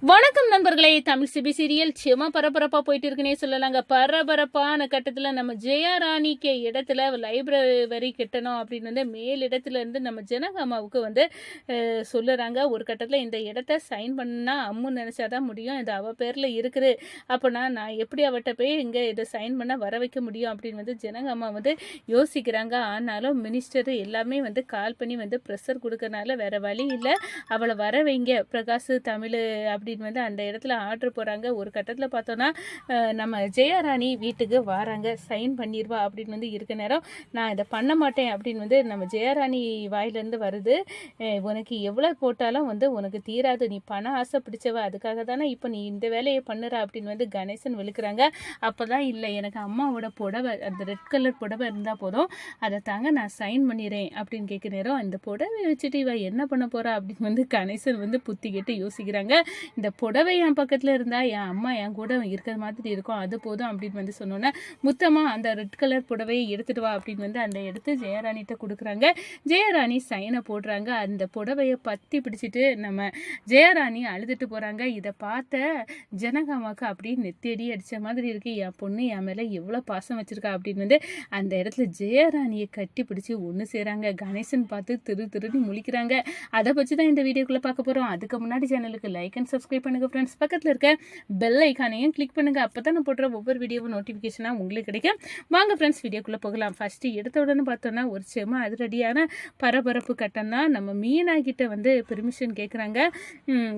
வணக்கம் நண்பர்களே. Tamil CP serial சும்மா பரபரப்பாக போயிட்டு இருக்குன்னே சொல்லலாங்க. பரபரப்பான கட்டத்தில் நம்ம ஜெயா ராணிக்கு இடத்துல லைப்ரரி கட்டணும் அப்படின்னு மேல் இடத்துல இருந்து நம்ம ஜனகாமாவுக்கு சொல்லுறாங்க. ஒரு கட்டத்தில் இந்த இடத்த சைன் பண்ணா அம்மு நினச்சாதான் முடியும், இது அவள் பேரில் இருக்குது, அப்போனா நான் எப்படி அவட்ட போய் இங்கே இதை சைன் பண்ண வர வைக்க முடியும் அப்படின்னு ஜனகாமா யோசிக்கிறாங்க. ஆனாலும் மினிஸ்டர் எல்லாமே கால் பண்ணி ப்ரெஷர் கொடுக்கறனால வேற வழி இல்லை, அவளை வர வைங்க பிரகாஷ் தமிழ் அப்படின்னு அந்த இடத்துல ஆர்டர் போகிறாங்க. ஒரு கட்டத்தில் பார்த்தோன்னா நம்ம ஜெயராணி வீட்டுக்கு வராங்க, சைன் பண்ணிடுவா அப்படின்னு இருக்க நேரம் நான் இதை பண்ண மாட்டேன் அப்படின்னு நம்ம ஜெயராணி வாயிலேருந்து வருது. உனக்கு எவ்வளோ போட்டாலும் உனக்கு தீராது, நீ பணம் ஆசை பிடிச்சவ, அதுக்காக தானே இப்போ நீ இந்த வேலையை பண்ணுற அப்படின்னு கணேசன் விழுக்கிறாங்க. அப்போ தான் இல்லை, எனக்கு அம்மாவோட புடவை, அந்த ரெட் கலர் புடவை இருந்தால் போதும், அதை தாங்க நான் சைன் பண்ணிடுறேன் அப்படின்னு கேட்க நேரம் இந்த புடவை வச்சுட்டு இவ என்ன பண்ண போகிறா அப்படின்னு கணேசன் புத்தி கேட்டு யோசிக்கிறாங்க. இந்த புடவை என் பக்கத்தில் இருந்தால் என் அம்மா என் கூட இருக்கிற மாதிரி இருக்கும், அது போதும் அப்படின்னு சொன்னோன்னே முத்தமாக அந்த ரெட் கலர் புடவையை எடுத்துட்டு வா அப்படின்னு அந்த எடுத்து ஜெயராணிகிட்ட கொடுக்குறாங்க. ஜெயராணி சைனை போடுறாங்க. அந்த புடவையை பற்றி பிடிச்சிட்டு நம்ம ஜெயராணி அழுதுட்டு போகிறாங்க. இதை பார்த்த ஜனகாமாவுக்கு அப்படியே நெத்தியடி அடித்த மாதிரி இருக்குது, என் பொண்ணு என் மேலே எவ்வளோ பாசம் வச்சுருக்கா அப்படின்னு அந்த இடத்துல ஜெயராணியை கட்டி பிடிச்சி ஒன்று செய்கிறாங்க. கணேசன் பார்த்து திருன்னு முழிக்கிறாங்க. அதை பற்றி தான் இந்த வீடியோக்குள்ளே பார்க்க போகிறோம். அதுக்கு முன்னாடி சேனலுக்கு லைக் அண்ட் சப்ஸ்கிரைப் பண்ணுங்க ஃப்ரெண்ட்ஸ். பக்கத்தில் இருக்க பெல் ஐக்கானையும் கிளிக் பண்ணுங்க, அப்போ தான் நான் போடுற ஒவ்வொரு வீடியோவும் நோட்டிஃபிகேஷனாக உங்களுக்கு கிடைக்கும். வாங்க ஃப்ரெண்ட்ஸ் வீடியோக்குள்ளே போகலாம். ஃபஸ்ட்டு எடுத்த உடனே பார்த்தோன்னா ஒரு செம அதிரடியான பரபரப்பு கட்டம் தான். நம்ம மீனா கிட்ட பெர்மிஷன் கேட்குறாங்க.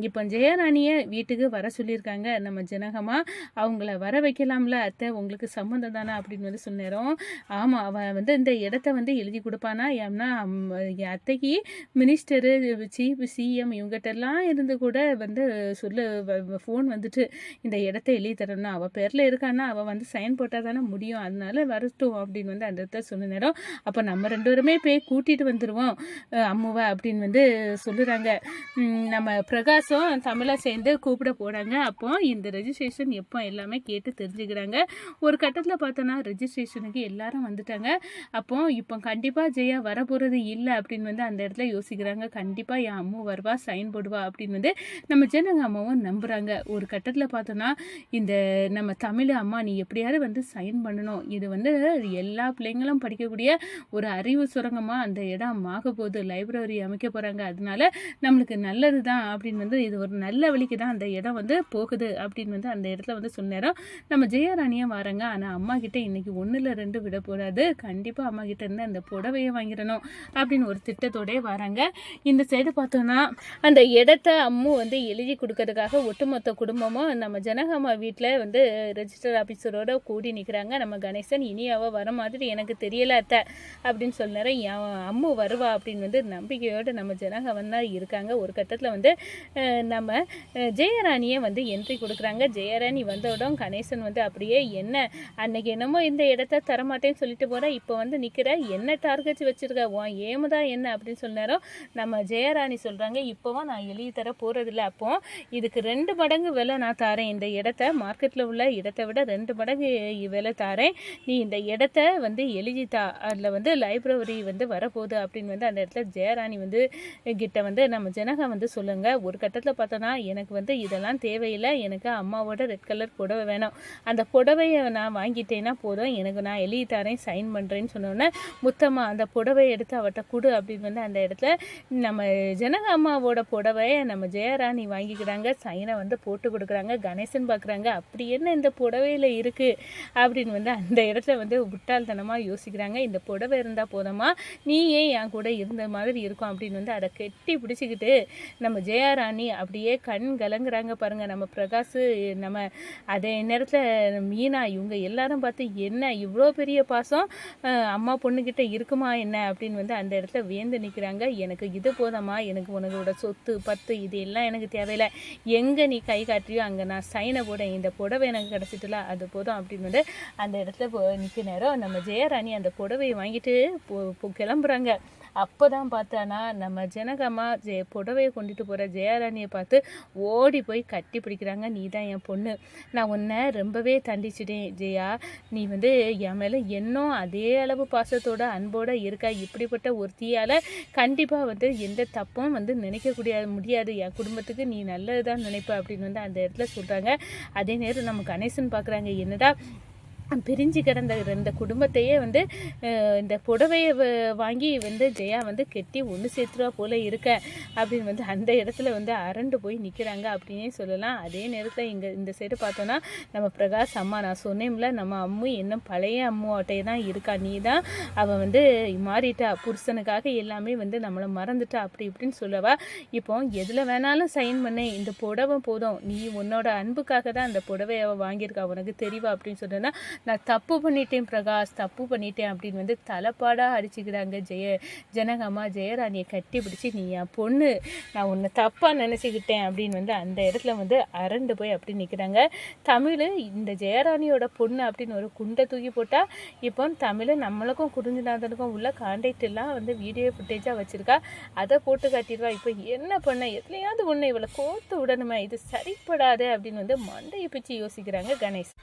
இப்போ ஜெயராணியை வீட்டுக்கு வர சொல்லியிருக்காங்க நம்ம ஜனகமா. அவங்கள வர வைக்கலாம்ல அத்தை, உங்களுக்கு சம்மந்தம் தானே அப்படின்னு சொன்னேரோம். ஆமாம், அவன் இந்த இடத்த எழுதி கொடுப்பானா, ஏன்னா அத்தைக்கு மினிஸ்டரு சீஃப் சிஎம் இவங்ககிட்டலாம் இருந்து கூட ஃபோன் இந்த இடத்த எழுதி தரணும்னா அவள் பேரில் இருக்கான்னா அவள் சைன் போட்டால் தானே முடியும், அதனால வரட்டும் அப்படின்னு அந்த இடத்த சொன்ன நேரம் அப்போ நம்ம ரெண்டு பேருமே போய் கூட்டிகிட்டு வந்துடுவோம் அம்முவை அப்படின்னு சொல்லுறாங்க. நம்ம பிரகாஷும் தமிழை சேர்ந்து கூப்பிட போகிறாங்க. அப்போ இந்த ரெஜிஸ்ட்ரேஷன் எப்போ எல்லாமே கேட்டு தெரிஞ்சுக்கிறாங்க. ஒரு கட்டத்தில் பார்த்தோன்னா ரெஜிஸ்ட்ரேஷனுக்கு எல்லாரும் வந்துட்டாங்க. அப்போ இப்போ கண்டிப்பாக ஜெயா வர போகிறது இல்லை அப்படின்னு அந்த இடத்துல யோசிக்கிறாங்க. கண்டிப்பாக என் அம்மு வருவா, சைன் போடுவா அப்படின்னு நம்ம ஜனகாமாவும் நம்புகிறாங்க. ஒரு கட்டத்தில் பார்த்தோன்னா இந்த நம்ம தமிழ் அம்மா நீ எப்படியாவது சைன் பண்ணணும், இது எல்லா பிள்ளைங்களும் படிக்கக்கூடிய ஒரு அறிவு சுரங்கமாக அந்த இடம் ஆக போகுது, லைப்ரரி அமைக்க போகிறாங்க, அதனால நம்மளுக்கு நல்லது தான் அப்படின்னு இது ஒரு நல்ல வழிக்கு தான் அந்த இடம் போகுது அப்படின்னு அந்த இடத்துல சொன்னேரம் நம்ம ஜெயராணியாக வராங்க. ஆனால் அம்மா கிட்ட இன்னைக்கு 1 இல்லை 2 விட போடாது, கண்டிப்பாக அம்மா கிட்ட இருந்து அந்த புடவையை வாங்கிடணும் அப்படின்னு ஒரு திட்டத்தோடய வராங்க. இந்த சைடு பார்த்தோன்னா அந்த இடத்த அம்மு எழுதி கொடுக்கறதுக்காக ஒட்டுமொத்த குடும்பமும் நம்ம ஜனகாமா வீட்டில் ரெஜிஸ்டர் ஆஃபீஸரோட கூடி நிற்கிறாங்க. நம்ம கணேசன் இனி அவள் வர மாதிரி எனக்கு தெரியல அத்தை அப்படின்னு சொன்னார். என் அம்மு வருவா அப்படின்னு நம்பிக்கையோடு நம்ம ஜனகாவன் தான் இருக்காங்க. ஒரு கட்டத்தில் நம்ம ஜெயராணியை என்ட்ரி கொடுக்குறாங்க. ஜெயராணி வந்தோடம் கணேசன் அப்படியே என்ன அன்னைக்கு என்னமோ இந்த இடத்த தரமாட்டேன்னு சொல்லிட்டு போகிறேன், இப்போ நிற்கிற என்ன டார்கெட் வச்சுருக்க, உன் ஏமுதா என்ன அப்படின்னு சொன்னாரோ நம்ம ஜெயராணி சொல்கிறாங்க. இப்போவும் நான் எழுதி தர போகிறதில்ல, அப்போ இதுக்கு 2 மடங்கு விலை நான் தாரேன், இந்த இடத்த மார்க்கெட்டில் உள்ள இடத்தை விட 2 மடங்கு விலை தாரேன், நீ இந்த இடத்த எழுதித்தா, அதில் லைப்ரரி வரப்போகுது அப்படின்னு அந்த இடத்துல ஜெயராணி கிட்ட நம்ம ஜனகா சொல்லுங்க. ஒரு கட்டத்தில் பார்த்தோன்னா எனக்கு இதெல்லாம் தேவையில்லை, எனக்கு அம்மாவோட ரெட் கலர் புடவை வேணும், அந்த புடவையை நான் வாங்கிட்டேன்னா போதும், எனக்கு நான் எழுதி தரேன், சைன் பண்ணுறேன்னு சொன்னோன்னே முத்தமாக அந்த புடவையை எடுத்து அவட்ட கொடு அப்படின்னு அந்த இடத்துல நம்ம ஜனகா அம்மாவோட புடவையை நம்ம ஜெயராணி வாங்கிக்கிறாங்க. சைனை போட்டு கொடுக்குறாங்க. கணேசன் பார்க்குறாங்க, அப்படி என்ன இந்த புடவையில் இருக்குது அப்படின்னு அந்த இடத்துல முட்டாள்தனமாக யோசிக்கிறாங்க. இந்த புடவை இருந்தால் போதுமா, நீ ஏன் என் கூட இருந்த மாதிரி இருக்கும் அப்படின்னு அதை கெட்டி பிடிச்சிக்கிட்டு நம்ம ஜெயராணி அப்படியே கண் கலங்குறாங்க பாருங்கள். நம்ம பிரகாஷ், நம்ம அதே நேரத்தில் மீனா, இவங்க எல்லாரும் பார்த்து என்ன இவ்வளோ பெரிய பாசம் அம்மா பொண்ணுக்கிட்ட இருக்குமா என்ன அப்படின்னு அந்த இடத்துல வியந்து நிற்கிறாங்க. எனக்கு இது போதாமா, எனக்கு உனக்கோட சொத்து பத்து இது எல்லாம் எனக்கு தேவையில்லை, எங்கே நீ கை காட்டியோ அங்கே நான் சைனை போட, இந்த புடவை எனக்கு கிடச்சிட்டுல அது போதும் அப்படின்னு அந்த இடத்துல நிற்க நேரம் நம்ம ஜெயராணி அந்த புடவையை வாங்கிட்டு கிளம்புறாங்க. அப்போ தான் பார்த்தானா நம்ம ஜனகம்மா புடவையை கொண்டுட்டு போகிற ஜெயாராணியை பார்த்து ஓடி போய் கட்டி பிடிக்கிறாங்க. நீ தான் என் பொண்ணு, நான் உன்னை ரொம்பவே தண்டிச்சிட்டேன் ஜெயா, நீ என் மேலே இன்னும் அதே அளவு பாசத்தோட அன்போடு இருக்கா. இப்படிப்பட்ட ஒருத்தியால் கண்டிப்பாக எந்த தப்பும் நினைக்கக்கூடிய முடியாது. என் குடும்பத்துக்கு நீ நல்லது தான் நினைப்ப அப்படின்னு அந்த இடத்துல சொல்கிறாங்க. அதே நேரம் நம்ம கணேசன் பார்க்குறாங்க, என்னடா பிரிஞ்சு கிடந்த இந்த குடும்பத்தையே இந்த புடவையை வாங்கி ஜெயா கெட்டி ஒன்று சேர்த்துருவா போல இருக்க அப்படின்னு அந்த இடத்துல அரண்டு போய் நிற்கிறாங்க அப்படின்னே சொல்லலாம். அதே நேரத்தில் இங்கே இந்த சைடு பார்த்தோன்னா நம்ம பிரகாஷ் அம்மா, நான் சொன்னேன்ல நம்ம அம்மு இன்னும் பழைய அம்முவாட்டையே தான் இருக்கா, நீ தான் அவள் மாறிட்டா, புருஷனுக்காக எல்லாமே நம்மளை மறந்துட்டா அப்படி இப்படின்னு சொல்லவா. இப்போ எதில் வேணாலும் சைன் பண்ண, இந்த புடவை போதும், நீ உன்னோட அன்புக்காக தான் அந்த புடவையை வாங்கியிருக்கா, உனக்கு தெரிவா அப்படின்னு சொன்னேன்னா நான் தப்பு பண்ணிட்டேன் பிரகாஷ், தப்பு பண்ணிட்டேன் அப்படின்னு தலைப்பாடாக அடிச்சுக்கிறாங்க ஜனகம்மா ஜெயராணியை கட்டி பிடிச்சி, நீ என் பொண்ணு, நான் உன்னை தப்பாக நினச்சிக்கிட்டேன் அப்படின்னு அந்த இடத்துல அரண்டு போய் அப்படி நிற்கிறாங்க. தமிழ் இந்த ஜெயராணியோட பொண்ணு அப்படின்னு ஒரு குண்டை தூக்கி போட்டால் இப்போ தமிழ் நம்மளுக்கும் குறிஞ்சிநாதனுக்கும் உள்ள கான்டாக்ட் எல்லாம் வீடியோ ஃபுட்டேஜாக வச்சுருக்கா, அதை போட்டு காட்டிடுவா. இப்போ என்ன பண்ண, எதுலையாவது ஒன்று இவளை கோர்த்து விடணுமே, இது சரிப்படாது அப்படின்னு மண்டையை பிச்சு யோசிக்கிறாங்க கணேஷ்.